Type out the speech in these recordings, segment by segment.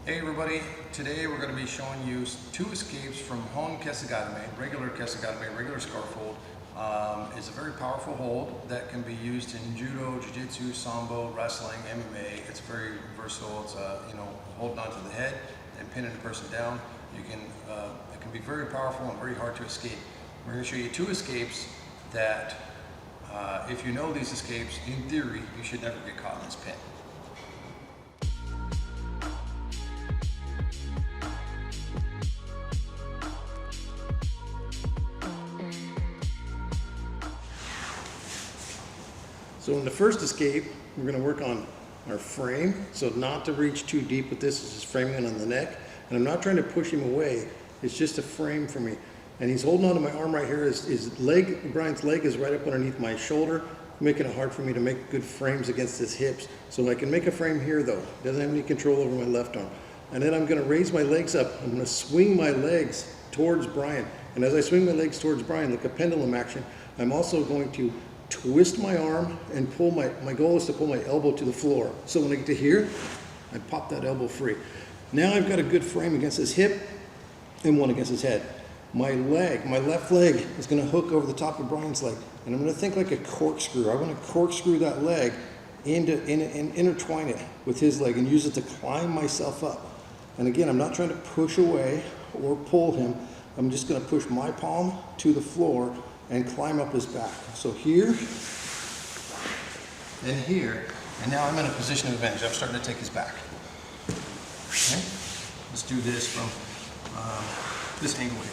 Hey everybody, today we're going to be showing you two escapes from Hon-kesa-gatame, regular scarf hold. It's a very powerful hold that can be used in Judo, Jiu-jitsu, Sambo, wrestling, MMA. It's very versatile. It's holding onto the head and pinning the person down. It can be very powerful and very hard to escape. We're going to show you two escapes that if you know these escapes, in theory, you should never get caught in this pin. So in the first escape, we're going to work on our frame. So not to reach too deep with this, is just framing it on the neck. And I'm not trying to push him away. It's just a frame for me. And he's holding onto my arm right here. His leg, Brian's leg is right up underneath my shoulder, making it hard for me to make good frames against his hips. So I can make a frame here though. Doesn't have any control over my left arm. And then I'm going to raise my legs up. I'm going to swing my legs towards Brian. And as I swing my legs towards Brian, like a pendulum action, I'm also going to twist my arm and pull my goal is to pull my elbow to the floor. So when I get to here, I pop that elbow free. Now I've got a good frame against his hip and one against his head. My left leg is going to hook over the top of Brian's leg. And I'm going to think like a corkscrew. I want to corkscrew that leg and intertwine it with his leg and use it to climb myself up. And again, I'm not trying to push away or pull him. I'm just going to push my palm to the floor and climb up his back. So here and here, and now I'm in a position of advantage. I'm starting to take his back. Okay? Let's do this from this angle here.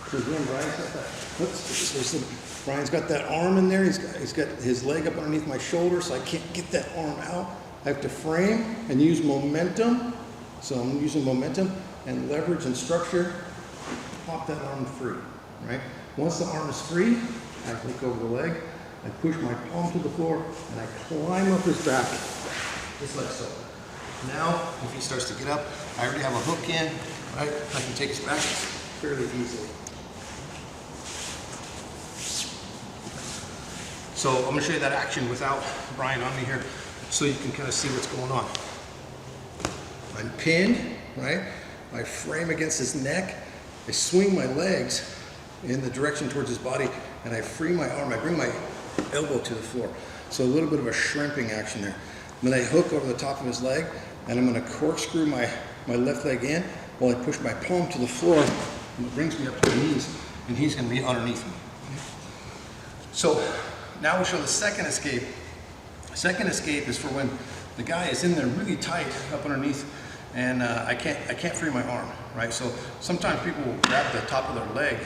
So again, Brian's got that arm in there. He's got his leg up underneath my shoulder, so I can't get that arm out. I have to frame and use momentum. So I'm using momentum and leverage and structure. Pop that arm free, right? Once the arm is free, I hook over the leg, I push my palm to the floor, and I climb up his back, just like so. Now, if he starts to get up, I already have a hook in, right? I can take his back fairly easily. So I'm going to show you that action without Brian on me here, so you can kind of see what's going on. I'm pinned, right? I frame against his neck. I swing my legs in the direction towards his body, and I free my arm. I bring my elbow to the floor. So a little bit of a shrimping action there. And then I hook over the top of his leg, and I'm going to corkscrew my left leg in while I push my palm to the floor, and it brings me up to my knees, and he's going to be underneath me. So now we'll show the second escape. The second escape is for when the guy is in there really tight up underneath, and I can't free my arm, right? So sometimes people will grab the top of their leg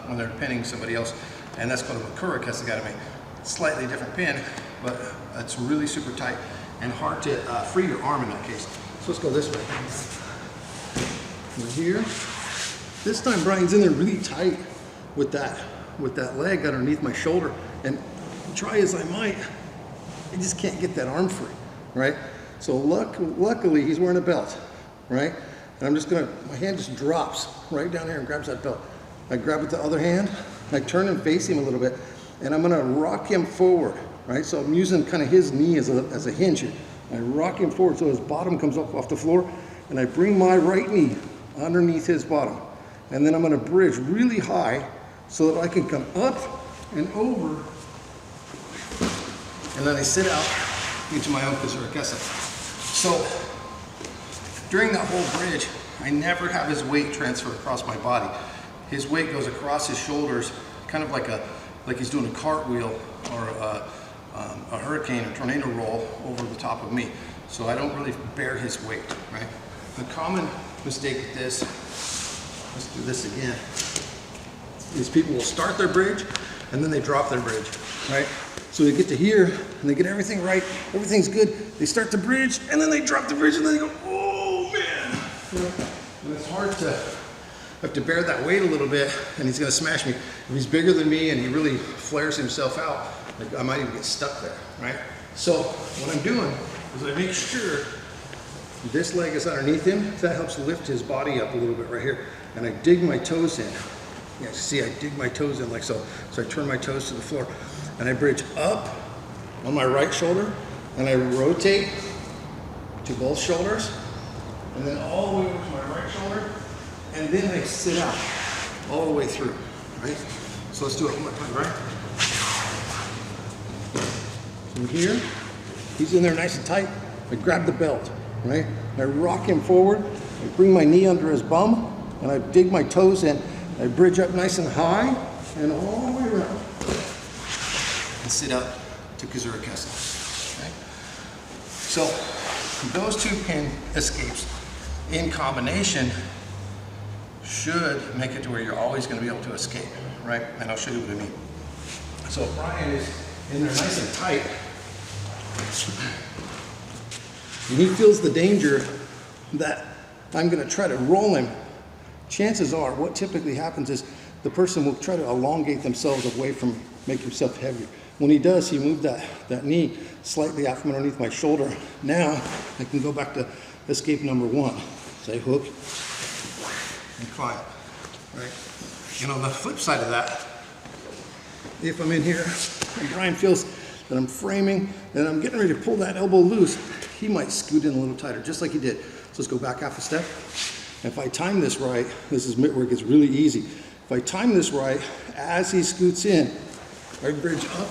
when they're pinning somebody else, and that's called a Hon-kesa-gatame. Slightly different pin, but it's really super tight and hard to free your arm in that case. So let's go this way. We're here. This time Brian's in there really tight with that leg underneath my shoulder, and try as I might, I just can't get that arm free, right? So luckily he's wearing a belt, right? And I'm just gonna, my hand just drops right down here and grabs that belt. I grab with the other hand, I turn and face him a little bit, and I'm gonna rock him forward, right? So I'm using kind of his knee as a hinge here. I rock him forward so his bottom comes up off the floor, and I bring my right knee underneath his bottom. And then I'm gonna bridge really high so that I can come up and over, and then I sit out into my Hon-kesa-gatame. So during that whole bridge, I never have his weight transfer across my body. His weight goes across his shoulders, kind of like he's doing a cartwheel or a hurricane or tornado roll over the top of me. So I don't really bear his weight, right? The common mistake with this, let's do this again, is people will start their bridge and then they drop their bridge, right? So they get to here and they get everything right, everything's good. They start the bridge and then they drop the bridge and then they go, oh man. You know? And it's hard to have to bear that weight a little bit, and he's gonna smash me. If he's bigger than me and he really flares himself out, like I might even get stuck there, right? So what I'm doing is I make sure this leg is underneath him. That helps lift his body up a little bit right here. And I dig my toes in. Yeah, see, I dig my toes in like so. So I turn my toes to the floor. And I bridge up on my right shoulder, and I rotate to both shoulders, and then all the way over to my right shoulder, and then I sit out all the way through, right? So let's do it one more time, right? From here, he's in there nice and tight. I grab the belt, right? I rock him forward, I bring my knee under his bum, and I dig my toes in. I bridge up nice and high, and all the way around. And sit out to Kesa-gatame, okay? So those two pin escapes in combination should make it to where you're always going to be able to escape, right? And I'll show you what I mean. So if Brian is in there nice and tight, and he feels the danger that I'm going to try to roll him, chances are what typically happens is the person will try to elongate themselves away from make himself heavier. When he does, he moved that knee slightly out from underneath my shoulder. Now I can go back to escape number one. Say hook and climb, right? And on the flip side of that, if I'm in here and Brian feels that I'm framing and I'm getting ready to pull that elbow loose, he might scoot in a little tighter, just like he did. So let's go back half a step. And if I time this right, this is where it gets really easy. If I time this right, as he scoots in, I bridge up,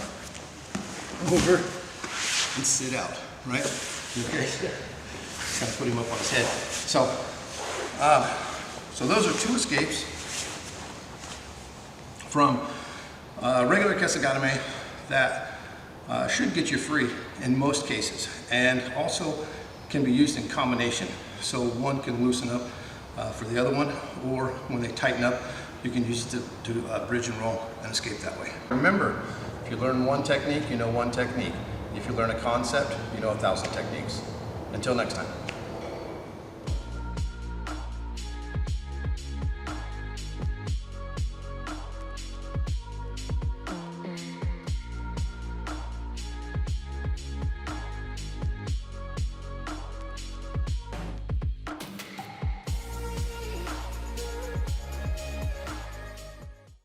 over, and sit out, right? Okay. Just kind of put him up on his head. So those are two escapes from regular Kesa-gatame that should get you free in most cases, and also can be used in combination. So one can loosen up for the other one, or when they tighten up, you can use it to bridge and roll and escape that way. Remember, if you learn one technique, you know one technique. If you learn a concept, you know 1,000 techniques. Until next time.